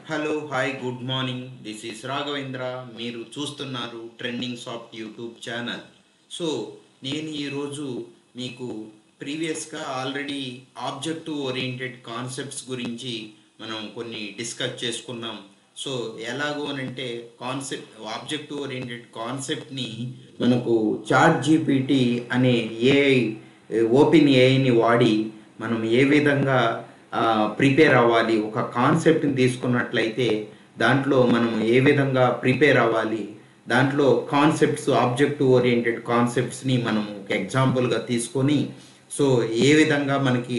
Hello hi good morning this is Raghavendra. మీరు చూస్తున్నారు trending soft YouTube channel. So నేను ఈరోజు మీకు ప్రీవియస్గా ఆల్రెడీ ఆబ్జెక్టివ్ ఓరియంటెడ్ కాన్సెప్ట్స్ గురించి మనం కొన్ని డిస్కస్ చేసుకున్నాం. సో ఎలాగో అనంటే ఆబ్జెక్టివ్ ఓరియంటెడ్ కాన్సెప్ట్ని మనకు చాట్ జీపీటీ అనే ఏఐ ఓపెన్ ఏఐని వాడి మనం ఏ విధంగా ప్రిపేర్ అవ్వాలి, ఒక కాన్సెప్ట్ని తీసుకున్నట్లయితే దాంట్లో మనం ఏ విధంగా ప్రిపేర్ అవ్వాలి, దాంట్లో కాన్సెప్ట్స్ ఆబ్జెక్టివ్ ఓరియంటెడ్ కాన్సెప్ట్స్ని మనం ఒక ఎగ్జాంపుల్గా తీసుకొని సో ఏ విధంగా మనకి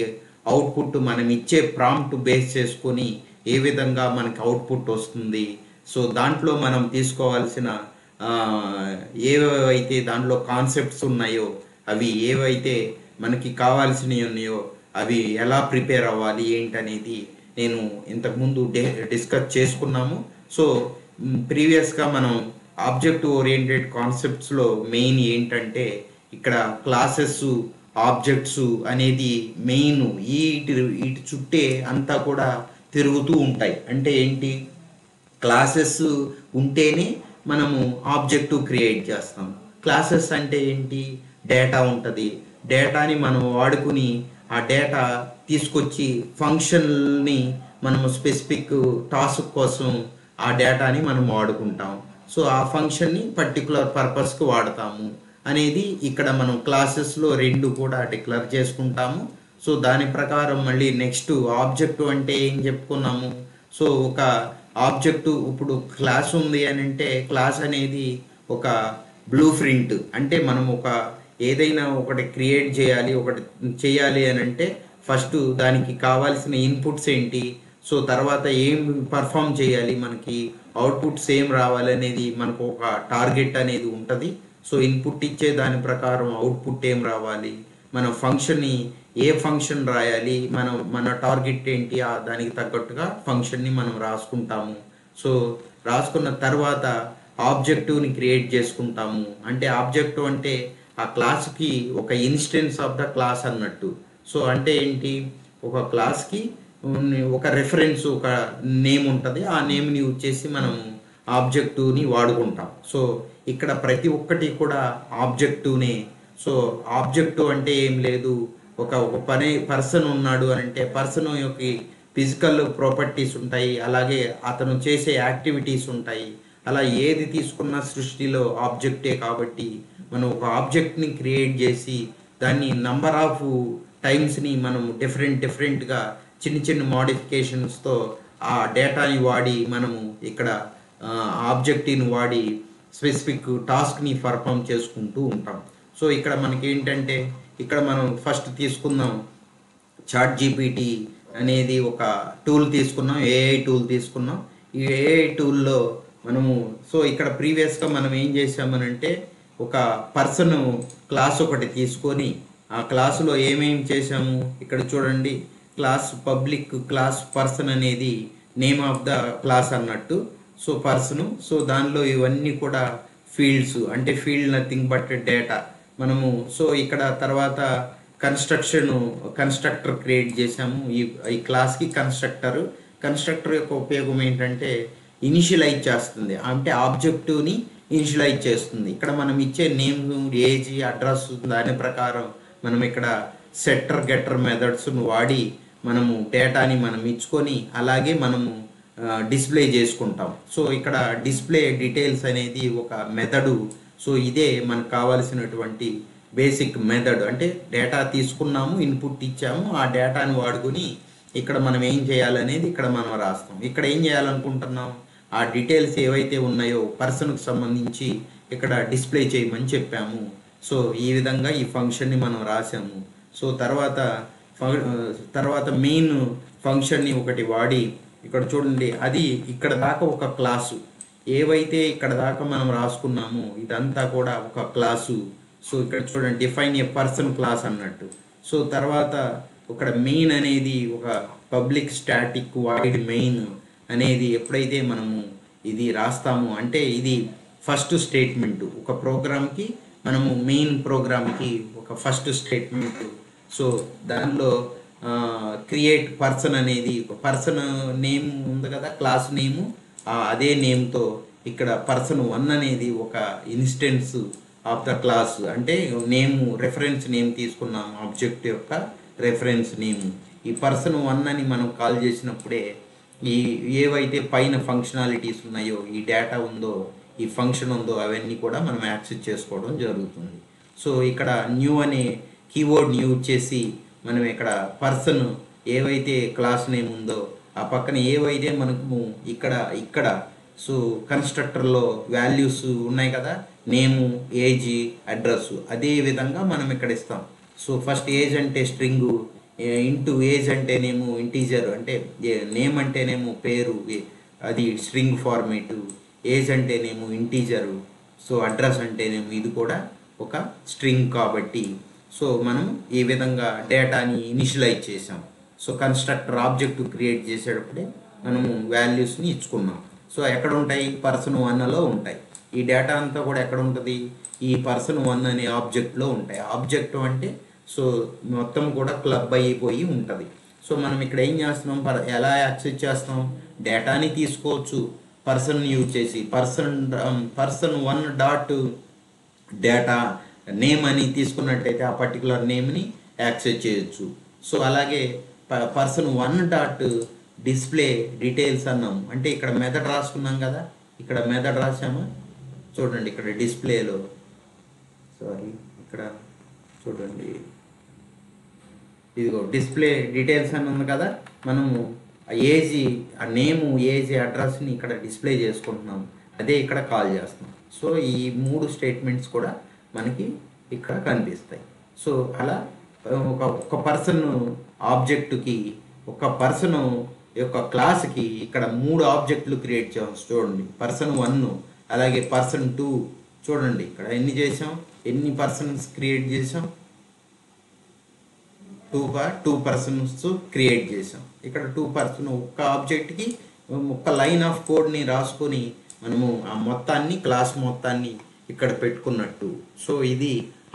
అవుట్పుట్ మనం ఇచ్చే ప్రాంప్ట్ బేస్ చేసుకొని ఏ విధంగా మనకి అవుట్పుట్ వస్తుంది. సో దాంట్లో మనం తీసుకోవాల్సిన ఏవైతే దాంట్లో కాన్సెప్ట్స్ ఉన్నాయో అవి ఏవైతే మనకి కావాల్సినవి ఉన్నాయో అవి ఎలా ప్రిపేర్ అవ్వాలి ఏంటనేది నేను ఇంతకుముందు డిస్కస్ చేసుకున్నాము. సో ప్రీవియస్గా మనం ఆబ్జెక్ట్ ఓరియంటెడ్ కాన్సెప్ట్స్లో మెయిన్ ఏంటంటే ఇక్కడ క్లాసెస్ ఆబ్జెక్ట్స్ అనేది మెయిన్ వీటి చుట్టే అంతా కూడా తిరుగుతూ ఉంటాయి. అంటే ఏంటి, క్లాసెస్ ఉంటేనే మనము ఆబ్జెక్టివ్ క్రియేట్ చేస్తాం. క్లాసెస్ అంటే ఏంటి, డేటా ఉంటుంది. డేటాని మనం వాడుకుని ఆ డేటా తీసుకొచ్చి ఫంక్షన్ని మనము స్పెసిఫిక్ టాస్క్ కోసం ఆ డేటాని మనం వాడుకుంటాం. సో ఆ ఫంక్షన్ని పర్టికులర్ పర్పస్కి వాడతాము అనేది ఇక్కడ మనం క్లాసెస్లో రెండు కూడా డిక్లేర్ చేసుకుంటాము. సో దాని ప్రకారం మళ్ళీ నెక్స్ట్ ఆబ్జెక్టివ్ అంటే ఏం చెప్పుకున్నాము. సో ఒక ఆబ్జెక్టివ్ ఇప్పుడు క్లాస్ ఉంది అని అంటే క్లాస్ అనేది ఒక బ్లూ ప్రింట్. అంటే మనం ఒక ఏదైనా ఒకటి క్రియేట్ చేయాలి, ఒకటి చేయాలి అని అంటే ఫస్ట్ దానికి కావాల్సిన ఇన్పుట్స్ ఏంటి, సో తర్వాత ఏం పర్ఫామ్ చేయాలి, మనకి అవుట్పుట్స్ ఏం రావాలి అనేది మనకు ఒక టార్గెట్ అనేది ఉంటుంది. సో ఇన్పుట్ ఇచ్చే దాని ప్రకారం అవుట్పుట్ ఏం రావాలి, మన ఫంక్షన్ని ఏ ఫంక్షన్ రాయాలి, మన టార్గెట్ ఏంటి, దానికి తగ్గట్టుగా ఫంక్షన్ని మనం రాసుకుంటాము. సో రాసుకున్న తర్వాత ఆబ్జెక్టివ్ని క్రియేట్ చేసుకుంటాము. అంటే ఆబ్జెక్టివ్ అంటే ఆ క్లాస్కి ఒక ఇన్స్టెన్స్ ఆఫ్ ద క్లాస్ అన్నట్టు. సో అంటే ఏంటి, ఒక క్లాస్కి ఒక రెఫరెన్స్, ఒక నేమ్ ఉంటుంది. ఆ నేమ్ని యూజ్ చేసి మనం ఆబ్జెక్టివ్ని వాడుకుంటాం. సో ఇక్కడ ప్రతి ఒక్కటి కూడా ఆబ్జెక్టివ్నే. సో ఆబ్జెక్టివ్ అంటే ఏం లేదు, ఒక పర్సన్ ఉన్నాడు అని అంటే పర్సన్ యొక్క ఫిజికల్ ప్రాపర్టీస్ ఉంటాయి, అలాగే అతను చేసే యాక్టివిటీస్ ఉంటాయి. అలా ఏది తీసుకున్న సృష్టిలో ఆబ్జెక్టే. కాబట్టి మనం ఒక ఆబ్జెక్ట్ని క్రియేట్ చేసి దాన్ని నంబర్ ఆఫ్ టైమ్స్ని మనం డిఫరెంట్గా చిన్న చిన్న మోడిఫికేషన్స్తో ఆ డేటాని వాడి మనము ఇక్కడ ఆబ్జెక్ట్ని వాడి స్పెసిఫిక్ టాస్క్ని పర్ఫామ్ చేసుకుంటూ ఉంటాం. సో ఇక్కడ మనకి ఏంటంటే, ఇక్కడ మనం ఫస్ట్ తీసుకుందాం చాట్ జీపీటీ అనేది ఒక టూల్ తీసుకున్నాం, ఏఐ టూల్ తీసుకున్నాం. ఈ ఏఐ టూల్లో మనము సో ఇక్కడ ప్రీవియస్గా మనం ఏం చేసామనంటే ఒక పర్సన్ క్లాస్ ఒకటి తీసుకొని ఆ క్లాసులో ఏమేమి చేసాము ఇక్కడ చూడండి. క్లాస్ పబ్లిక్ క్లాస్ పర్సన్ అనేది నేమ్ ఆఫ్ ద క్లాస్ అన్నట్టు. సో పర్సన్, సో దానిలో ఇవన్నీ కూడా ఫీల్డ్స్, అంటే ఫీల్డ్ నథింగ్ బట్ డేటా మనము. సో ఇక్కడ తర్వాత కన్స్ట్రక్టర్ క్రియేట్ చేసాము ఈ క్లాస్కి. కన్స్ట్రక్టర్ యొక్క ఉపయోగం ఏంటంటే ఇనిషియలైజ్ చేస్తుంది, అంటే ఆబ్జెక్టివ్ని ఇనిషియలైజ్ చేస్తుంది. ఇక్కడ మనం ఇచ్చే నేమ్, ఏజ్, అడ్రస్ దాని ప్రకారం మనం ఇక్కడ సెట్టర్ గెట్టర్ మెథడ్స్ను వాడి మనము డేటాని మనం ఇచ్చుకొని అలాగే మనము డిస్ప్లే చేసుకుంటాం. సో ఇక్కడ డిస్ప్లే డీటెయిల్స్ అనేది ఒక మెథడు. సో ఇదే మనకు కావాల్సినటువంటి బేసిక్ మెథడ్. అంటే డేటా తీసుకున్నాము, ఇన్పుట్ ఇచ్చాము, ఆ డేటాని వాడుకొని ఇక్కడ మనం ఏం చేయాలనేది ఇక్కడ మనం రాస్తాం. ఇక్కడ ఏం చేయాలనుకుంటున్నాం, ఆ డీటెయిల్స్ ఏవైతే ఉన్నాయో పర్సన్కి సంబంధించి ఇక్కడ డిస్ప్లే చేయమని చెప్పాము. సో ఈ విధంగా ఈ ఫంక్షన్ని మనం రాసాము. సో తర్వాత మెయిన్ ఫంక్షన్ని ఒకటి వాడి ఇక్కడ చూడండి, అది ఇక్కడ దాకా ఒక క్లాసు, ఏవైతే ఇక్కడ దాకా మనం రాసుకున్నామో ఇదంతా కూడా ఒక క్లాసు. సో ఇక్కడ చూడండి, డిఫైన్ ఏ పర్సన్ క్లాస్ అన్నట్టు. సో తర్వాత ఇక్కడ మెయిన్ అనేది ఒక పబ్లిక్ స్టాటిక్ వాయిడ్ మెయిన్ అనేది ఎప్పుడైతే మనము ఇది రాస్తాము అంటే ఇది ఫస్ట్ స్టేట్మెంట్. ఒక ప్రోగ్రామ్కి మనము మెయిన్ ప్రోగ్రామ్కి ఒక ఫస్ట్ స్టేట్మెంట్. సో దానిలో క్రియేట్ పర్సన్ అనేది పర్సన్ నేమ్ ఉంది కదా, క్లాస్ నేము, అదే నేమ్తో ఇక్కడ person1 అనేది ఒక ఇన్స్టెన్స్ ఆఫ్ ద క్లాస్. అంటే నేము రెఫరెన్స్ నేమ్ తీసుకున్నాం, ఆబ్జెక్ట్ యొక్క రెఫరెన్స్ నేమ్. ఈ person1 అని మనం కాల్ చేసినప్పుడే ఈ ఏవైతే పైన ఫంక్షనాలిటీస్ ఉన్నాయో, ఈ డేటా ఉందో, ఈ ఫంక్షన్ ఉందో, అవన్నీ కూడా మనం యాక్సెస్ చేసుకోవడం జరుగుతుంది. సో ఇక్కడ న్యూ అనే కీవర్డ్ని యూజ్ చేసి మనం ఇక్కడ పర్సన్ ఏవైతే క్లాస్ నేమ్ ఉందో ఆ పక్కన ఏవైతే మనకు ఇక్కడ సో కన్స్ట్రక్టర్లో వాల్యూస్ ఉన్నాయి కదా, నేము, ఏజ్, అడ్రస్, అదే విధంగా మనం ఇక్కడ ఇస్తాం. సో ఫస్ట్ ఏజ్ అంటే స్ట్రింగు, ఇంటూ ఏజ్ అంటేనేమో ఇంటీజర్, అంటే నేమ్ అంటేనేమో పేరు, అది స్ట్రింగ్ ఫార్మేటు, ఏజ్ అంటేనేమో ఇంటీజరు, సో అడ్రస్ అంటేనేమో ఇది కూడా ఒక స్ట్రింగ్. కాబట్టి సో మనం ఈ విధంగా డేటాని ఇనిషియలైజ్ చేసాం. సో కన్స్ట్రక్టర్ ఆబ్జెక్ట్ క్రియేట్ చేసేటప్పుడే మనము వాల్యూస్ని ఇచ్చుకున్నాం. సో ఎక్కడ ఉంటాయి, person1లో ఉంటాయి. ఈ డేటా అంతా కూడా ఎక్కడ ఉంటుంది, ఈ person1 అనే ఆబ్జెక్ట్లో ఉంటాయి. ఆబ్జెక్ట్ అంటే సో మొత్తం కూడా క్లబ్ అయిపోయి ఉంటుంది. సో మనం ఇక్కడ ఏం చేస్తున్నాం, ఎలా యాక్సెస్ చేస్తాం, డేటాని తీసుకోవచ్చు పర్సన్ యూజ్ చేసి, person1 డాట్ డేటా నేమ్ అని తీసుకున్నట్టయితే ఆ పర్టికులర్ నేమ్ని యాక్సెస్ చేయొచ్చు. సో అలాగే person1 డాట్ డిస్ప్లే డీటెయిల్స్ అన్నాం, అంటే ఇక్కడ మెథడ్ రాసుకున్నాం కదా, ఇక్కడ మెథడ్ రాసామా చూడండి, ఇక్కడ డిస్ప్లేలో ఇక్కడ చూడండి, ఇదిగో డిస్ప్లే డీటెయిల్స్ అని ఉంది కదా, మనము ఏజ్, ఆ నేము, ఏజ్, అడ్రస్ని ఇక్కడ డిస్ప్లే చేసుకుంటున్నాం, అదే ఇక్కడ కాల్ చేస్తున్నాం. సో ఈ 3 స్టేట్మెంట్స్ కూడా మనకి ఇక్కడ కనిపిస్తాయి. సో అలా ఒక పర్సన్ ఆబ్జెక్టుకి, ఒక పర్సన్ యొక్క క్లాస్కి ఇక్కడ 3 ఆబ్జెక్టులు క్రియేట్ చేసాం. చూడండి person1, అలాగే person2, చూడండి ఇక్కడ ఎన్ని చేసాం, ఎన్ని పర్సన్స్ క్రియేట్ చేసాం, 2 పర్సన్స్ క్రియేట్ చేసాం. ఇక్కడ 2 పర్సన్ ఒక్క ఆబ్జెక్ట్కి ఒక్క లైన్ ఆఫ్ కోడ్ని రాసుకొని మనము ఆ మొత్తాన్ని, క్లాస్ మొత్తాన్ని ఇక్కడ పెట్టుకున్నట్టు. సో ఇది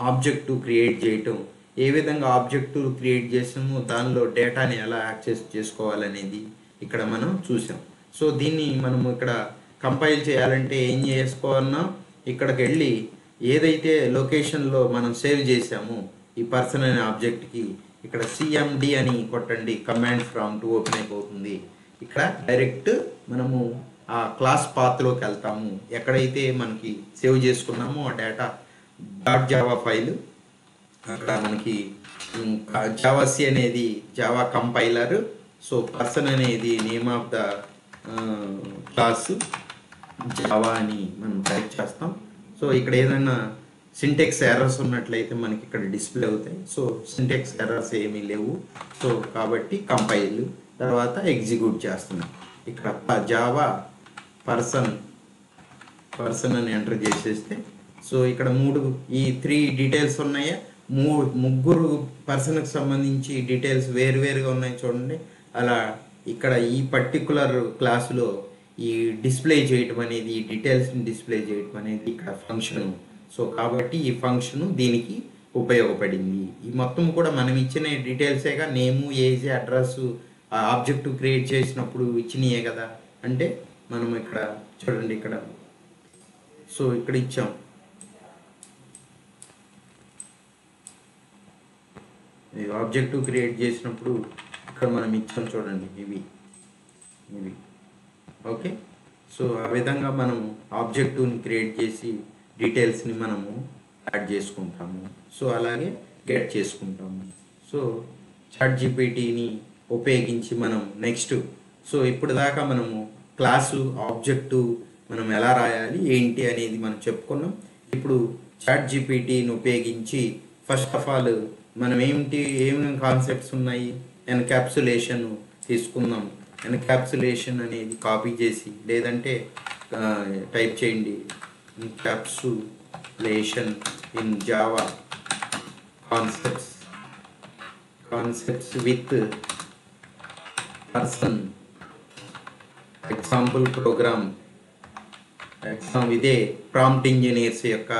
ఆబ్జెక్టు క్రియేట్ చేయటం, ఏ విధంగా ఆబ్జెక్టు క్రియేట్ చేసామో దానిలో డేటాని ఎలా యాక్సెస్ చేసుకోవాలనేది ఇక్కడ మనం చూసాం. సో దీన్ని మనము ఇక్కడ కంపైల్ చేయాలంటే ఏం చేసుకోవాలన్నా, ఇక్కడికి వెళ్ళి ఏదైతే లొకేషన్లో మనం సేవ్ చేసామో ఈ పర్సన్ అనే ఆబ్జెక్ట్కి ఇక్కడ cmd అని కొట్టండి, కమాండ్ ప్రాంప్ట్ ఓపెన్ అయిపోతుంది. ఇక్కడ డైరెక్ట్ మనము ఆ క్లాస్ పాత్లోకి వెళ్తాము, ఎక్కడైతే మనకి సేవ్ చేసుకున్నామో ఆ డేటా .java ఫైల్, అక్కడ మనకి జావాc అనేది జావా కంపైలర్, సో పర్సన్ అనేది name of the class Java అని మనం టైప్ చేస్తాం. సో ఇక్కడ ఏదైనా సింటెక్స్ ఎర్రర్స్ ఉన్నట్లయితే మనకి ఇక్కడ డిస్ప్లే అవుతాయి. సో సింటెక్స్ ఎర్రర్స్ ఏమీ లేవు. సో కాబట్టి కంపైల్ తర్వాత ఎగ్జిక్యూట్ చేస్తున్నాం. ఇక్కడ జావా పర్సన్ అని ఎంటర్ చేసేస్తే సో ఇక్కడ ఈ 3 డీటెయిల్స్ ఉన్నాయా, ముగ్గురు పర్సన్కి సంబంధించి డీటెయిల్స్ వేరువేరుగా ఉన్నాయి చూడండి. అలా ఇక్కడ ఈ పర్టికులర్ క్లాసులో ఈ డిస్ప్లే చేయటం అనేది, ఈ డీటెయిల్స్ని డిస్ప్లే చేయటం అనేది ఇక్కడ ఫంక్షన్. సో కాబట్టి ఈ ఫంక్షన్ దీనికి ఉపయోగపడింది. ఈ మొత్తం కూడా మనం ఇచ్చిన డీటెయిల్సేగా, నేము, ఏజ్, అడ్రస్, ఆబ్జెక్ట్ క్రియేట్ చేసినప్పుడు ఇచ్చినాయే కదా. అంటే మనం ఇక్కడ చూడండి, ఇక్కడ సో ఇక్కడ ఇచ్చాం, ఆబ్జెక్ట్ క్రియేట్ చేసినప్పుడు ఇక్కడ మనం ఇచ్చాం చూడండి, ఇవి ఓకే. సో ఆ విధంగా మనం ఆబ్జెక్టుని క్రియేట్ చేసి డీటెయిల్స్ని మనము యాడ్ చేసుకుంటాము. సో అలాగే గెట్ చేసుకుంటాము. సో ChatGPTని ఉపయోగించి మనం నెక్స్ట్, సో ఇప్పుడు దాకా మనము క్లాసు, ఆబ్జెక్టు మనం ఎలా రాయాలి ఏంటి అనేది మనం చెప్పుకున్నాం. ఇప్పుడు ChatGPTని ఉపయోగించి ఫస్ట్ ఆఫ్ ఆల్ మనం ఏమేమి కాన్సెప్ట్స్ ఉన్నాయి, ఎన్క్యాప్సులేషన్ తీసుకుందాం. ఎన్క్యాప్సులేషన్ అనేది కాపీ చేసి, లేదంటే టైప్ చేయండి, encapsulation in Java concepts with person example programme ఇదే ప్రాంప్ట్ ఇంజనీర్స్ యొక్క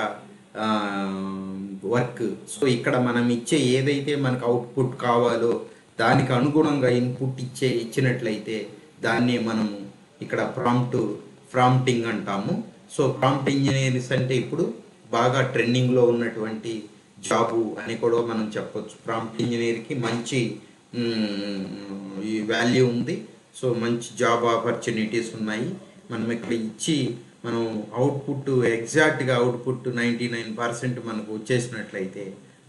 వర్క్. సో ఇక్కడ మనం ఇచ్చే ఏదైతే మనకు అవుట్పుట్ కావాలో దానికి అనుగుణంగా ఇన్పుట్ ఇచ్చినట్లయితే దాన్ని మనము ఇక్కడ ప్రాంప్టింగ్ అంటాము. సో ప్రాంప్ట్ ఇంజనీర్స్ అంటే ఇప్పుడు బాగా ట్రెండింగ్లో ఉన్నటువంటి జాబు అని కూడా మనం చెప్పొచ్చు. ప్రాంప్ట్ ఇంజనీర్కి మంచి ఈ వాల్యూ ఉంది. సో మంచి జాబ్ ఆపర్చునిటీస్ ఉన్నాయి. మనం ఇక్కడ ఇచ్చి మనం ఎగ్జాక్ట్గా అవుట్పుట్ 99% మనకు వచ్చేసినట్లయితే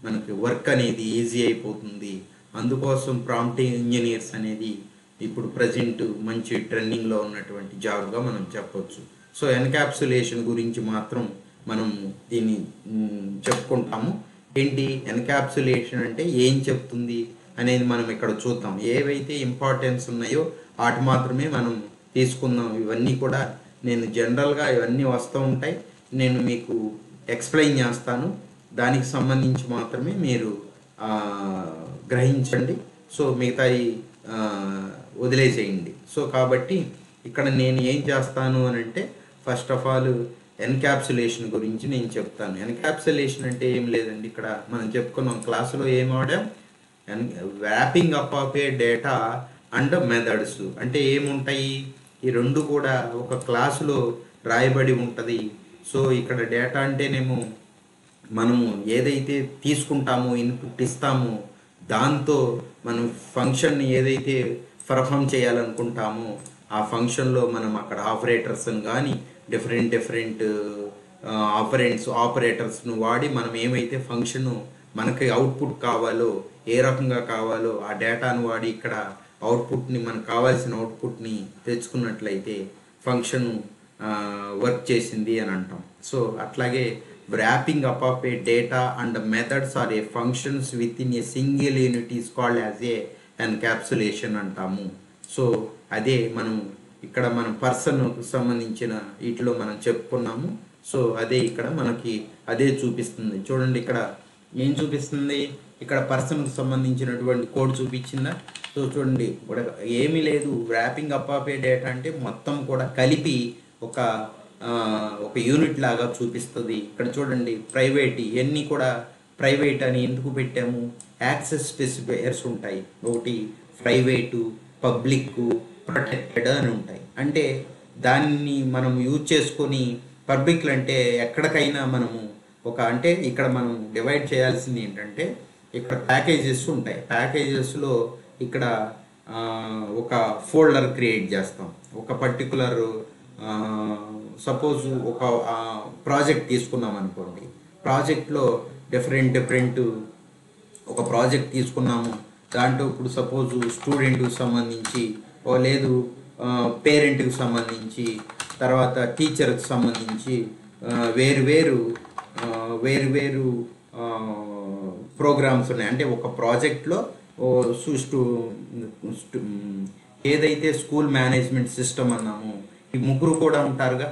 మనకి వర్క్ అనేది ఈజీ అయిపోతుంది. అందుకోసం ప్రాంప్ట్ ఇంజనీర్స్ అనేది ఇప్పుడు ప్రజెంట్ మంచి ట్రెండింగ్లో ఉన్నటువంటి జాబ్గా మనం చెప్పొచ్చు. సో ఎన్క్యాప్సులేషన్ గురించి మాత్రం మనం దీన్ని చెప్పుకుంటాము. ఏంటి ఎన్క్యాప్సులేషన్ అంటే ఏం చెప్తుంది అనేది మనం ఇక్కడ చూద్దాం. ఏవైతే ఇంపార్టెన్స్ ఉన్నాయో వాటి మాత్రమే మనం తీసుకుందాం. ఇవన్నీ కూడా నేను జనరల్గా ఇవన్నీ వస్తూ ఉంటాయి, నేను మీకు ఎక్స్ప్లెయిన్ చేస్తాను. దానికి సంబంధించి మాత్రమే మీరు గ్రహించండి. సో మిగతాయి వదిలేసేయండి. సో కాబట్టి ఇక్కడ నేను ఏం చేస్తాను అని అంటే ఫస్ట్ ఆఫ్ ఆల్ ఎన్క్యాప్సులేషన్ గురించి నేను చెప్తాను. ఎన్క్యాప్సులేషన్ అంటే ఏం లేదండి, ఇక్కడ మనం చెప్పుకున్నాం క్లాసులో ఏం వాడాం, wrapping up of a data and methods అంటే ఏముంటాయి, ఈ రెండు కూడా ఒక క్లాసులో రాయబడి ఉంటుంది. సో ఇక్కడ డేటా అంటేనేమో మనము ఏదైతే తీసుకుంటామో ఇన్పుట్ ఇస్తామో దాంతో మనం ఫంక్షన్ని ఏదైతే పర్ఫామ్ చేయాలనుకుంటామో ఆ ఫంక్షన్లో మనం అక్కడ ఆపరేటర్స్ని కానీ డిఫరెంట్ ఆపరేటర్స్ను వాడి మనం ఏమైతే ఫంక్షన్ మనకి అవుట్పుట్ కావాలో ఏ రకంగా కావాలో ఆ డేటాను వాడి ఇక్కడ అవుట్పుట్ని మనకు కావాల్సిన అవుట్పుట్ని తెచ్చుకున్నట్లయితే ఫంక్షన్ వర్క్ చేసింది అని అంటాం. సో అట్లాగే wrapping up of a data and methods or a functions within a single unit is called as a encapsulation అంటాము. సో అదే మనం ఇక్కడ మనం పర్సన్కు సంబంధించిన వీటిలో మనం చెప్పుకున్నాము. సో అదే ఇక్కడ మనకి అదే చూపిస్తుంది. చూడండి ఇక్కడ ఏం చూపిస్తుంది, ఇక్కడ పర్సన్కు సంబంధించినటువంటి కోడ్ చూపించిందా. సో చూడండి ఇక్కడ ఏమీ లేదు, wrapping up of a data అంటే మొత్తం కూడా కలిపి ఒక యూనిట్ లాగా చూపిస్తుంది. ఇక్కడ చూడండి ప్రైవేట్ ఇవన్నీ కూడా ప్రైవేట్ అని ఎందుకు పెట్టాము, యాక్సెస్ స్పెసిఫైయర్స్ ఉంటాయి. ఒకటి ప్రైవేటు, పబ్లిక్, ప్రొటెక్టెడ్ అని ఉంటాయి. అంటే దాన్ని మనం యూజ్ చేసుకొని పబ్లిక్లు అంటే ఎక్కడికైనా మనము అంటే ఇక్కడ మనం డివైడ్ చేయాల్సింది ఏంటంటే ఇక్కడ ప్యాకేజెస్ ఉంటాయి. ప్యాకేజెస్లో ఇక్కడ ఒక ఫోల్డర్ క్రియేట్ చేస్తాం. ఒక పర్టికులర్ సపోజ్ ఒక ప్రాజెక్ట్ తీసుకున్నాం అనుకోండి, ప్రాజెక్ట్లో డిఫరెంట్ ఒక ప్రాజెక్ట్ తీసుకున్నాము. దాంట్లో ఇప్పుడు సపోజు స్టూడెంట్కి సంబంధించి లేదు పేరెంట్కి సంబంధించి తర్వాత టీచర్కి సంబంధించి వేరు ప్రోగ్రామ్స్ ఉన్నాయి. అంటే ఒక ప్రాజెక్ట్లో ఏదైతే స్కూల్ మేనేజ్మెంట్ సిస్టమ్ అన్నామో ఈ ముగ్గురు కూడా ఉంటారుగా.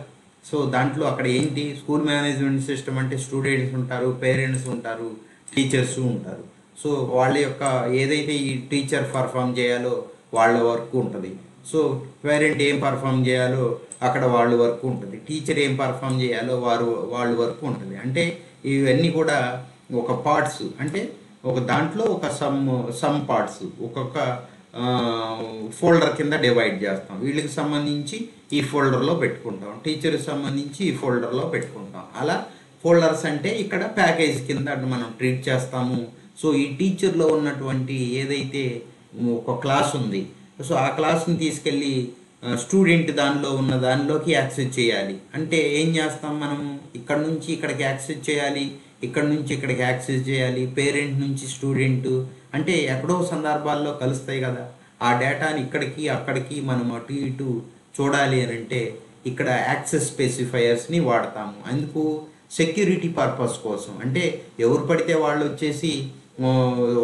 సో దాంట్లో అక్కడ ఏంటి స్కూల్ మేనేజ్మెంట్ సిస్టమ్ అంటే స్టూడెంట్స్ ఉంటారు, పేరెంట్స్ ఉంటారు, టీచర్స్ ఉంటారు. సో వాళ్ళ యొక్క ఏదైతే ఈ టీచర్ పర్ఫామ్ చేయాలో వాళ్ళ వర్క్ ఉంటుంది. సో పేరెంట్ ఏం పర్ఫామ్ చేయాలో అక్కడ వాళ్ళ వర్క్ ఉంటుంది, టీచర్ ఏం పర్ఫామ్ చేయాలో వాళ్ళ వర్క్ ఉంటుంది. అంటే ఇవన్నీ కూడా ఒక పార్ట్స్, అంటే ఒక దాంట్లో ఒక సమ్ పార్ట్స్ ఒక్కొక్క ఫోల్డర్ కింద డివైడ్ చేస్తాం. వీళ్ళకి సంబంధించి ఈ ఫోల్డర్లో పెట్టుకుంటాం, టీచర్కి సంబంధించి ఈ ఫోల్డర్లో పెట్టుకుంటాం. అలా ఫోల్డర్స్ అంటే ఇక్కడ ప్యాకేజ్ కింద మనం ట్రీట్ చేస్తాము. సో ఈ టీచర్లో ఉన్నటువంటి ఏదైతే ఒక క్లాస్ ఉంది, సో ఆ క్లాస్ని తీసుకెళ్ళి స్టూడెంట్ దానిలోకి యాక్సెస్ చేయాలి. అంటే ఏం చేస్తాం మనం, ఇక్కడ నుంచి ఇక్కడికి యాక్సెస్ చేయాలి, ఇక్కడ నుంచి ఇక్కడికి యాక్సెస్ చేయాలి, పేరెంట్ నుంచి స్టూడెంట్ అంటే ఎక్కడో సందర్భాల్లో కలుస్తాయి కదా. ఆ డేటాని ఇక్కడికి అక్కడికి మనం అటు ఇటు చూడాలి అని అంటే ఇక్కడ యాక్సెస్ స్పెసిఫైయర్స్ని వాడతాము. అందుకు సెక్యూరిటీ పర్పస్ కోసం, అంటే ఎవరు పడితే వాళ్ళు వచ్చేసి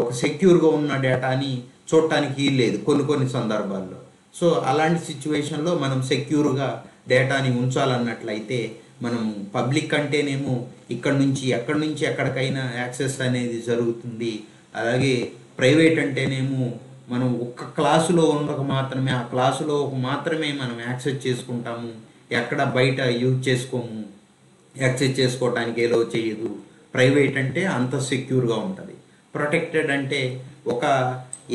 ఒక సెక్యూర్గా ఉన్న డేటాని చూడటానికి లేదు కొన్ని సందర్భాల్లో. సో అలాంటి సిచ్యువేషన్లో మనం సెక్యూర్గా డేటాని ఉంచాలన్నట్లయితే మనం పబ్లిక్ అంటేనేమో ఎక్కడి నుంచి ఎక్కడికైనా యాక్సెస్ అనేది జరుగుతుంది. అలాగే ప్రైవేట్ అంటేనేమో మనం ఒక్క క్లాసులో ఉన్నకు మాత్రమే ఆ క్లాసులో మాత్రమే మనం యాక్సెస్ చేసుకుంటాము, ఎక్కడ బయట యూజ్ చేసుకోము, యాక్సెస్ చేసుకోవటానికి ఏలో చేయదు. ప్రైవేట్ అంటే అంత సెక్యూర్గా ఉంటుంది. ప్రొటెక్టెడ్ అంటే ఒక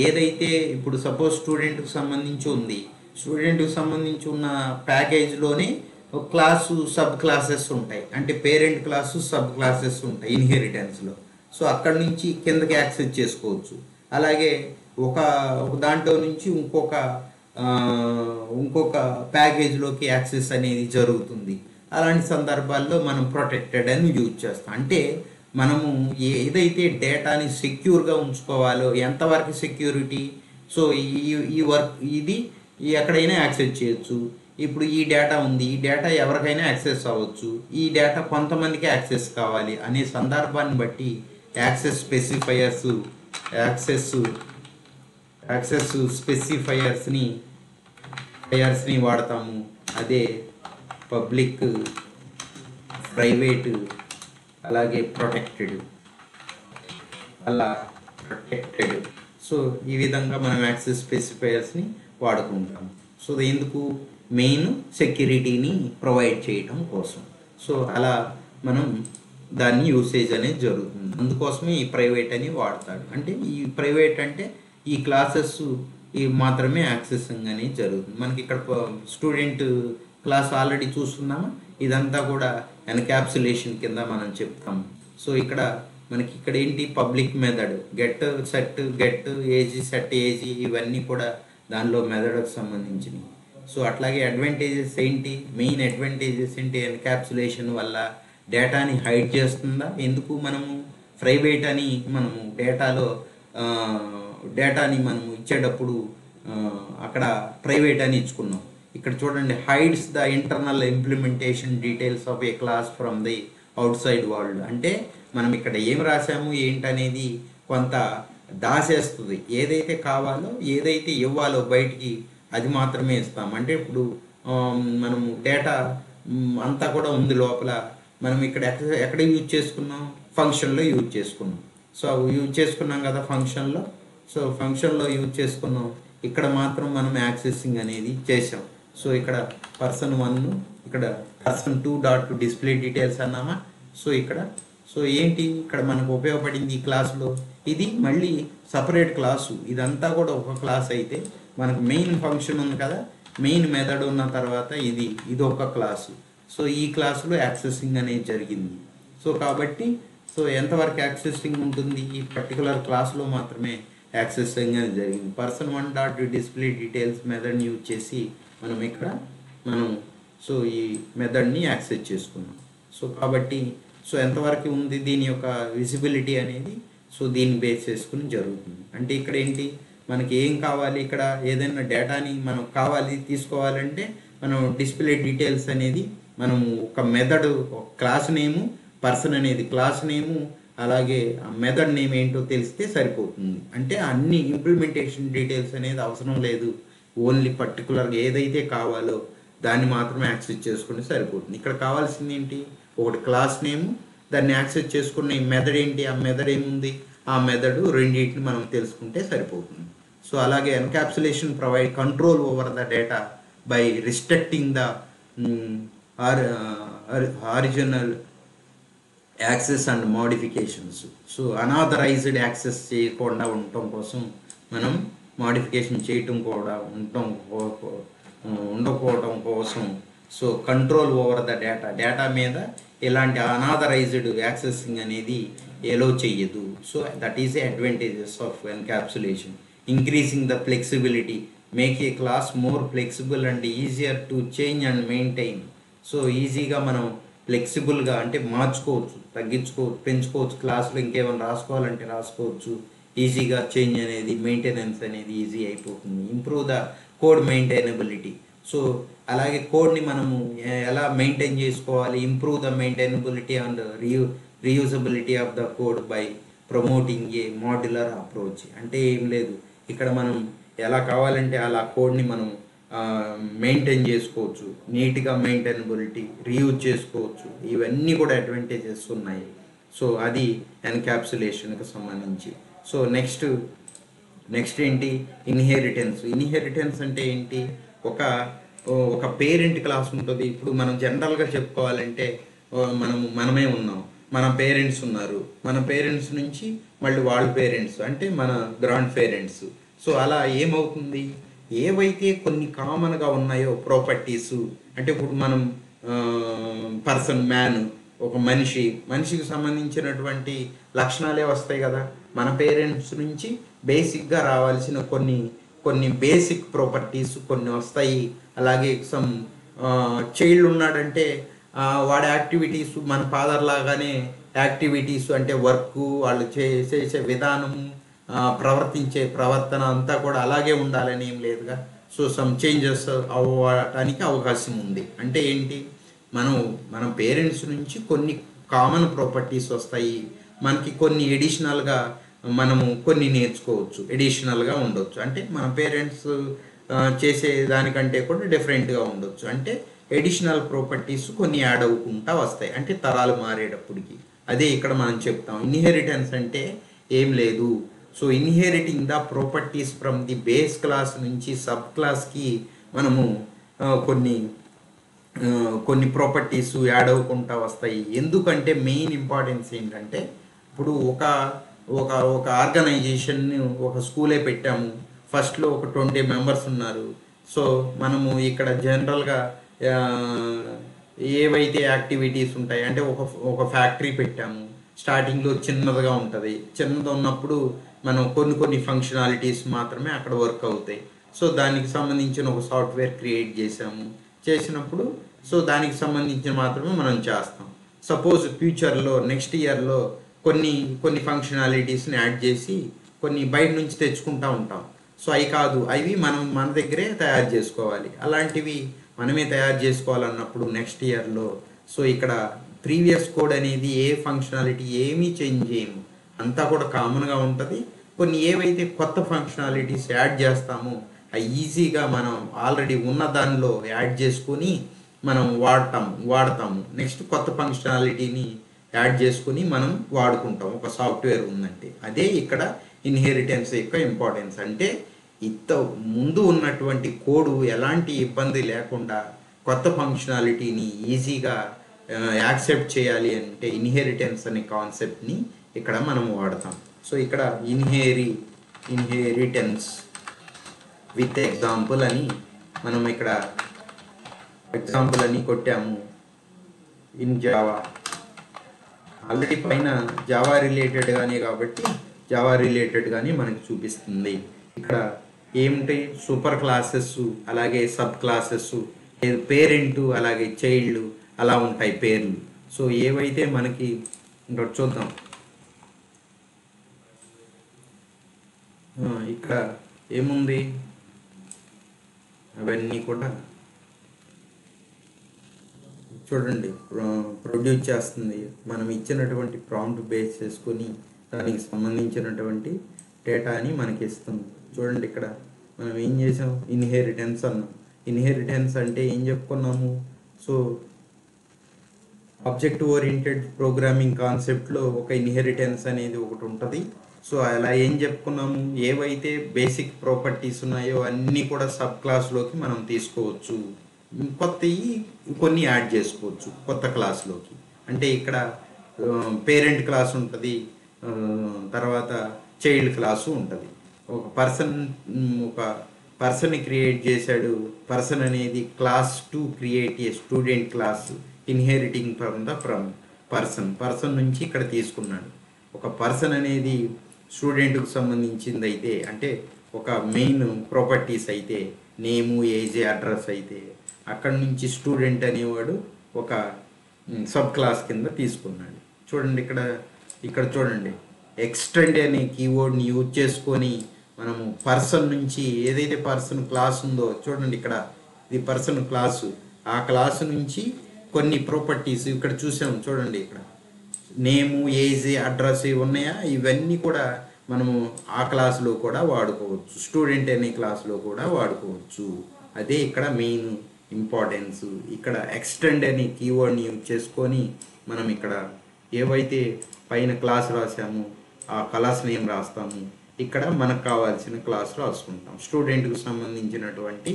ఏదైతే ఇప్పుడు సపోజ్ స్టూడెంట్కి సంబంధించి ఉంది, స్టూడెంట్కి సంబంధించి ఉన్న ప్యాకేజ్లోనే ఒక క్లాసు సబ్ క్లాసెస్ ఉంటాయి, అంటే పేరెంట్ క్లాసు సబ్ క్లాసెస్ ఉంటాయి ఇన్హెరిటెన్స్లో. సో అక్కడ నుంచి కిందకి యాక్సెస్ చేసుకోవచ్చు. అలాగే ఒక ఒక దాంట్లో నుంచి ఇంకొక ప్యాకేజ్లోకి యాక్సెస్ అనేది జరుగుతుంది. అలాంటి సందర్భాల్లో మనం ప్రొటెక్టెడ్ అని యూజ్ చేస్తాం. అంటే మనము ఏదైతే డేటాని సెక్యూర్గా ఉంచుకోవాలో, ఎంతవరకు సెక్యూరిటీ, సో ఈ వర్క్ ఇది ఎక్కడైనా యాక్సెస్ చేయొచ్చు. ఇప్పుడు ఈ డేటా ఉంది, ఈ డేటా ఎవరికైనా యాక్సెస్ అవ్వచ్చు, ఈ డేటా కొంతమందికి యాక్సెస్ కావాలి అనే సందర్భాన్ని బట్టి యాక్సెస్ స్పెసిఫైయర్స్ని వాడతాము. అదే పబ్లిక్, ప్రైవేట్, అలాగే ప్రొటెక్టెడ్. సో ఈ విధంగా మనం యాక్సెస్ స్పెసిఫైయర్స్ని వాడుకుంటాం. సో ఎందుకు? మెయిన్ సెక్యూరిటీని ప్రొవైడ్ చేయటం కోసం. సో అలా మనం దాన్ని యూసేజ్ అనేది జరుగుతుంది. అందుకోసమే ఈ ప్రైవేట్ అని వాడతాడు. అంటే ఈ ప్రైవేట్ అంటే ఈ క్లాసెస్ మాత్రమే యాక్సెసింగ్ అనేది జరుగుతుంది. మనకి ఇక్కడ స్టూడెంట్ క్లాస్ ఆల్రెడీ చూస్తున్నామా, ఇదంతా కూడా ఎన్క్యాప్సులేషన్ కింద మనం చెప్తాము. సో ఇక్కడ మనకి ఇక్కడ ఏంటి, public method, get age, set age, ఇవన్నీ కూడా దానిలో మెథడ్కి సంబంధించినవి. సో అట్లాగే అడ్వాంటేజెస్ ఏంటి, మెయిన్ అడ్వాంటేజెస్ ఏంటి, ఎన్క్యాప్సులేషన్ వల్ల డేటాని హైడ్ చేస్తుందా? ఎందుకు మనము ప్రైవేట్ అని మనము డేటాని మనము ఇచ్చేటప్పుడు అక్కడ ప్రైవేట్ అని ఇచ్చుకున్నాం. ఇక్కడ చూడండి, hides the internal implementation details of A class from the out side world. అంటే మనం ఇక్కడ ఏం రాసాము ఏంటనేది కొంత దాచేస్తుంది. ఏదైతే కావాలో, ఏదైతే ఇవ్వాలో బయటికి, అది మాత్రమే ఇస్తాం. అంటే ఇప్పుడు మనము డేటా అంతా కూడా ఉంది లోపల, మనం ఇక్కడ ఎక్కడ యూజ్ చేసుకున్నాం, ఫంక్షన్లో యూజ్ చేసుకున్నాం. సో యూజ్ చేసుకున్నాం కదా ఫంక్షన్లో. సో ఫంక్షన్లో యూజ్ చేసుకున్నాం, ఇక్కడ మాత్రం మనం యాక్సెసింగ్ అనేది చేసాం. సో ఇక్కడ పర్సన్ 1, ఇక్కడ పర్సన్ 2 డాట్ డిస్ప్లే డీటెయిల్స్ అన్నామా. సో ఏంటి ఇక్కడ మనకు ఉపయోగపడింది ఈ క్లాస్లో, ఇది మళ్ళీ సపరేట్ క్లాసు. ఇదంతా కూడా ఒక క్లాస్ అయితే మనకు మెయిన్ ఫంక్షన్ ఉంది కదా, మెయిన్ మెథడ్ ఉన్న తర్వాత ఇది ఒక క్లాసు. సో ఈ క్లాసులో యాక్సెసింగ్ అనేది జరిగింది. సో కాబట్టి ఎంతవరకు యాక్సెసింగ్ ఉంటుంది, ఈ పర్టికులర్ క్లాస్లో మాత్రమే యాక్సెసింగ్ అనేది జరిగింది. పర్సన్ 1 డాట్ డిస్ప్లే డీటెయిల్స్ మెథడ్ని యూజ్ చేసి మనం ఈ మెథడ్ని యాక్సెస్ చేసుకున్నాం. సో కాబట్టి ఎంతవరకు ఉంది దీని యొక్క విజిబిలిటీ అనేది, సో దీన్ని బేస్ చేసుకుని జరుగుతుంది. అంటే ఇక్కడ ఏంటి, మనకి ఏం కావాలి, ఇక్కడ ఏదైనా డేటాని మనం తీసుకోవాలంటే మనం డిస్ప్లే డీటెయిల్స్ అనేది మనం ఒక మెథడ్, ఒక క్లాస్ నేము, పర్సన్ అనేది క్లాస్ నేము, అలాగే ఆ మెథడ్ నేమ్ ఏంటో తెలిస్తే సరిపోతుంది. అంటే అన్ని ఇంప్లిమెంటేషన్ డీటెయిల్స్ అనేది అవసరం లేదు, ఓన్లీ పర్టికులర్గా ఏదైతే కావాలో దాన్ని మాత్రమే యాక్సెస్ చేసుకుంటే సరిపోతుంది. ఇక్కడ కావాల్సింది ఏంటి, ఒకటి క్లాస్ నేము, దాన్ని యాక్సెస్ చేసుకున్న ఈ మెథడ్ ఏంటి, ఆ మెథడ్ ఏముంది, ఆ మెథడ్ రెండింటిని మనం తెలుసుకుంటే సరిపోతుంది. సో అలాగే encapsulation provide control over the data by restricting the original access and modifications. So unauthorised access చేయకుండా ఉండటం కోసం, మనం మోడిఫికేషన్ చేయటం కూడా ఉండకపోవడం కోసం, so control over the data మీద ఇలాంటి అనాథరైజ్డ్ యాక్సెసింగ్ అనేది ఎలో చెయ్యదు. So that is the advantages of encapsulation. Increasing the flexibility, make a class more flexible and easier to change and maintain. So ఈజీగా మనం ఫ్లెక్సిబుల్గా అంటే మార్చుకోవచ్చు, తగ్గించుకోవచ్చు, పెంచుకోవచ్చు, క్లాస్లో ఇంకేమైనా రాసుకోవాలంటే రాసుకోవచ్చు, ఈజీగా చేంజ్ అనేది, మెయింటెనెన్స్ అనేది ఈజీ అయిపోతుంది. Improve the code maintainability. So అలాగే కోడ్ని మనము ఎలా మెయింటైన్ చేసుకోవాలి, improve the maintainability and reusability of the code by promoting A modular approach. అంటే ఏం లేదు, ఇక్కడ మనం ఎలా కావాలంటే అలా కోడ్ని మనం మెయింటైన్ చేసుకోవచ్చు, నీట్గా మెయింటైనబిలిటీ, రీయూజ్ చేసుకోవచ్చు, ఇవన్నీ కూడా అడ్వాంటేజెస్ ఉన్నాయి. సో అది ఎన్క్యాప్సులేషన్కి సంబంధించి. సో నెక్స్ట్ ఏంటి, ఇన్హెరిటెన్స్ అంటే ఏంటి, ఒక పేరెంట్ క్లాస్ ఉంటుంది. ఇప్పుడు మనం జనరల్గా చెప్పుకోవాలంటే మనమే ఉన్నాం, మన పేరెంట్స్ ఉన్నారు, మన పేరెంట్స్ నుంచి మళ్ళీ వాళ్ళ పేరెంట్స్ అంటే మన గ్రాండ్ పేరెంట్స్. సో అలా ఏమవుతుంది, ఏవైతే కొన్ని కామన్గా ఉన్నాయో ప్రాపర్టీస్, అంటే ఇప్పుడు మనం పర్సన్, మ్యాన్, ఒక మనిషికి సంబంధించినటువంటి లక్షణాలే వస్తాయి కదా. మన పేరెంట్స్ నుంచి బేసిక్గా రావాల్సిన కొన్ని కొన్ని బేసిక్ ప్రాపర్టీస్ కొన్ని వస్తాయి. అలాగే సమ్ చైల్డ్ ఉన్నాడంటే వాడి యాక్టివిటీస్ మన ఫాదర్ లాగానే యాక్టివిటీస్ అంటే వర్క్, వాళ్ళు చేసే విధానము, ప్రవర్తించే ప్రవర్తన అంతా కూడా అలాగే ఉండాలని ఏం లేదుగా. సో సమ్ చేంజెస్ అవ్వటానికి అవకాశం ఉంది. అంటే ఏంటి, మన పేరెంట్స్ నుంచి కొన్ని కామన్ ప్రాపర్టీస్ వస్తాయి, మనకి కొన్ని ఎడిషనల్గా మనము కొన్ని నేర్చుకోవచ్చు, ఎడిషనల్గా ఉండొచ్చు. అంటే మన పేరెంట్స్ చేసే దానికంటే కూడా డిఫరెంట్గా ఉండొచ్చు. అంటే ఎడిషనల్ ప్రాపర్టీస్ కొన్ని యాడ్ అవ్వకుండా వస్తాయి, అంటే తరాలు మారేటప్పటికి. అదే ఇక్కడ మనం చెప్తాం. ఇన్హెరిటెన్స్ అంటే ఏం లేదు. So inheriting the properties from the base class నుంచి సబ్ క్లాస్కి మనము కొన్ని కొన్ని ప్రాపర్టీస్ యాడ్ అవ్వకుండా వస్తాయి. ఎందుకంటే మెయిన్ ఇంపార్టెన్స్ ఏంటంటే, ఇప్పుడు ఒక ఒక ఒక ఆర్గనైజేషన్ని ఒక స్కూలే పెట్టాము, ఫస్ట్లో ఒక 20 మెంబర్స్ ఉన్నారు. సో మనము ఇక్కడ జనరల్గా ఏవైతే యాక్టివిటీస్ ఉంటాయి అంటే ఒక ఫ్యాక్టరీ పెట్టాము, స్టార్టింగ్లో చిన్నదిగా ఉంటుంది. చిన్నది ఉన్నప్పుడు మనం కొన్ని ఫంక్షనాలిటీస్ మాత్రమే అక్కడ వర్క్ అవుతాయి. సో దానికి సంబంధించిన ఒక సాఫ్ట్వేర్ క్రియేట్ చేసినప్పుడు సో దానికి సంబంధించిన మాత్రమే మనం చేస్తాం. సపోజ్ ఫ్యూచర్లో నెక్స్ట్ ఇయర్లో కొన్ని ఫంక్షనాలిటీస్ని యాడ్ చేసి కొన్ని బయట నుంచి తెచ్చుకుంటూ ఉంటాం. సో అవి కాదు, అవి మనం మన దగ్గరే తయారు చేసుకోవాలి. అలాంటివి మనమే తయారు చేసుకోవాలన్నప్పుడు నెక్స్ట్ ఇయర్లో సో ఇక్కడ ప్రీవియస్ కోడ్ అనేది ఏ ఫంక్షనాలిటీ ఏమీ చేంజ్ చేయము, అంతా కూడా కామన్గా ఉంటుంది. కొన్ని ఏవైతే కొత్త ఫంక్షనాలిటీస్ యాడ్ చేస్తామో అవి ఈజీగా మనం ఆల్రెడీ ఉన్న దానిలో యాడ్ చేసుకొని మనం వాడతాము. నెక్స్ట్ కొత్త ఫంక్షనాలిటీని యాడ్ చేసుకొని మనం వాడుకుంటాం ఒక సాఫ్ట్వేర్ ఉందంటే. అదే ఇక్కడ ఇన్హెరిటెన్స్ యొక్క ఇంపార్టెన్స్. అంటే ముందు ఉన్నటువంటి కోడు ఎలాంటి ఇబ్బంది లేకుండా కొత్త ఫంక్షనాలిటీని ఈజీగా యాక్సెప్ట్ చేయాలి అంటే ఇన్హెరిటెన్స్ అనే కాన్సెప్ట్ని ఇక్కడ మనం వాడతాం. సో ఇక్కడ ఇన్హెరిటెన్స్ విత్ ఎగ్జాంపుల్ అని మనం ఇక్కడ ఎగ్జాంపుల్ అని కొట్టాము. ఇన్ జావా ఆల్రెడీ పైన జావా రిలేటెడ్గానే కాబట్టి జావా రిలేటెడ్గానే మనకి చూపిస్తుంది. ఇక్కడ ఏముంటాయి, సూపర్ క్లాసెస్, అలాగే సబ్ క్లాసెస్, పేరెంట్, అలాగే చైల్డ్, అలా ఉంటాయి పేర్లు. సో ఏవైతే మనకి ఇంకా చూద్దాం. ఇక్కడ ఏముంది, అవన్నీ కూడా చూడండి ప్రొడ్యూస్ చేస్తుంది. మనం ఇచ్చినటువంటి ప్రాంప్ట్ బేస్ చేసుకొని దానికి సంబంధించినటువంటి డేటాని మనకి ఇస్తుంది. చూడండి ఇక్కడ మనం ఏం చేసాం, ఇన్హెరిటెన్స్ అన్నాం. ఇన్హెరిటెన్స్ అంటే ఏం చెప్పుకున్నాము, సో ఆబ్జెక్ట్ ఓరియంటెడ్ ప్రోగ్రామింగ్ కాన్సెప్ట్లో ఒక ఇన్హెరిటెన్స్ అనేది ఒకటి ఉంటుంది. సో అలా ఏం చెప్పుకున్నాము, ఏవైతే బేసిక్ ప్రాపర్టీస్ ఉన్నాయో అన్నీ కూడా సబ్ క్లాస్లోకి మనం తీసుకోవచ్చు, కొత్తవి కొన్ని యాడ్ చేసుకోవచ్చు కొత్త క్లాస్లోకి. అంటే ఇక్కడ పేరెంట్ క్లాస్ ఉంటుంది, తర్వాత చైల్డ్ క్లాసు ఉంటుంది. ఒక పర్సన్ని క్రియేట్ చేశాడు. పర్సన్ అనేది class to create a student class inheriting from person నుంచి ఇక్కడ తీసుకున్నాడు. ఒక పర్సన్ అనేది స్టూడెంట్కి సంబంధించింది అయితే, అంటే ఒక మెయిన్ ప్రాపర్టీస్ అయితే నేము, ఏజ్, అడ్రస్ అయితే, అక్కడ నుంచి స్టూడెంట్ అనేవాడు ఒక సబ్ క్లాస్ కింద తీసుకున్నాడు. చూడండి ఇక్కడ చూడండి, ఎక్స్టెండ్ అనే కీవర్డ్ని యూజ్ చేసుకొని మనము పర్సన్ నుంచి ఏదైతే పర్సన్ క్లాస్ ఉందో చూడండి, ఇక్కడ ఇది పర్సన్ క్లాసు, ఆ క్లాసు నుంచి కొన్ని ప్రాపర్టీస్ ఇక్కడ చూసాము. చూడండి ఇక్కడ నేము, ఏజ్, అడ్రస్ ఉన్నాయా, ఇవన్నీ కూడా మనము ఆ క్లాసులో కూడా వాడుకోవచ్చు, స్టూడెంట్ అనే క్లాసులో కూడా వాడుకోవచ్చు. అదే ఇక్కడ మెయిన్ ఇంపార్టెన్స్. ఇక్కడ ఎక్స్టెండ్ అనే కీవర్డ్ని యూజ్ చేసుకొని మనం ఇక్కడ ఏవైతే పైన క్లాస్ రాసామో ఆ క్లాస్ నేమ్ రాస్తాము, ఇక్కడ మనకు కావాల్సిన క్లాస్ రాసుకుంటాం. స్టూడెంట్కి సంబంధించినటువంటి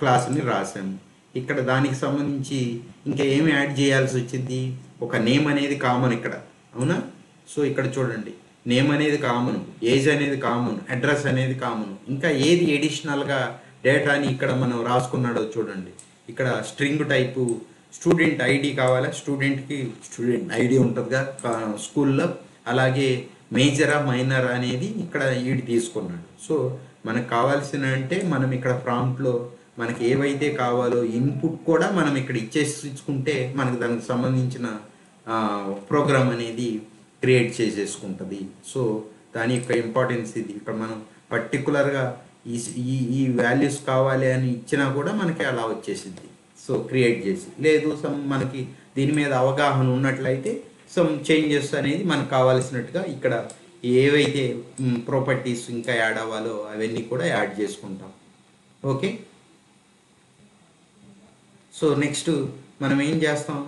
క్లాస్ని రాసాము. ఇక్కడ దానికి సంబంధించి ఇంకా ఏమి యాడ్ చేయాల్సి వచ్చింది, ఒక నేమ్ అనేది కామన్ ఇక్కడ, అవునా? సో ఇక్కడ చూడండి, నేమ్ అనేది కామన్, ఏజ్ అనేది కామన్, అడ్రస్ అనేది కామన్. ఇంకా ఏది ఎడిషనల్గా డేటాని ఇక్కడ మనం రాసుకున్నాడో చూడండి. ఇక్కడ స్ట్రింగ్ టైపు స్టూడెంట్ ఐడి కావాలా, స్టూడెంట్కి స్టూడెంట్ ఐడి ఉంటుందిగా స్కూల్లో. అలాగే మేజరా మైనర్ అనేది ఇక్కడ ఈడు తీసుకున్నాడు. సో మనకు కావాల్సిన అంటే మనం ఇక్కడ ప్రాంప్ట్లో మనకి ఏవైతే కావాలో ఇన్పుట్ కూడా మనం ఇక్కడ ఇచ్చుకుంటే మనకు దానికి సంబంధించిన ప్రోగ్రామ్ అనేది క్రియేట్ చేసేసుకుంటుంది. సో దాని యొక్క ఇంపార్టెన్స్ ఇది. ఇక్కడ మనం పర్టికులర్గా ఈ ఈ ఈ వాల్యూస్ కావాలి అని ఇచ్చినా కూడా మనకి అలా వచ్చేసింది. సో క్రియేట్ చేసి, లేదు మనకి దీని మీద అవగాహన ఉన్నట్లయితే సమ్ చేంజెస్ అనేది మనకు కావాల్సినట్టుగా ఇక్కడ ఏవైతే ప్రాపర్టీస్ ఇంకా యాడ్ అవ్వాలో అవన్నీ కూడా యాడ్ చేసుకుంటాం. ఓకే, సో నెక్స్ట్ మనం ఏం చేస్తాం,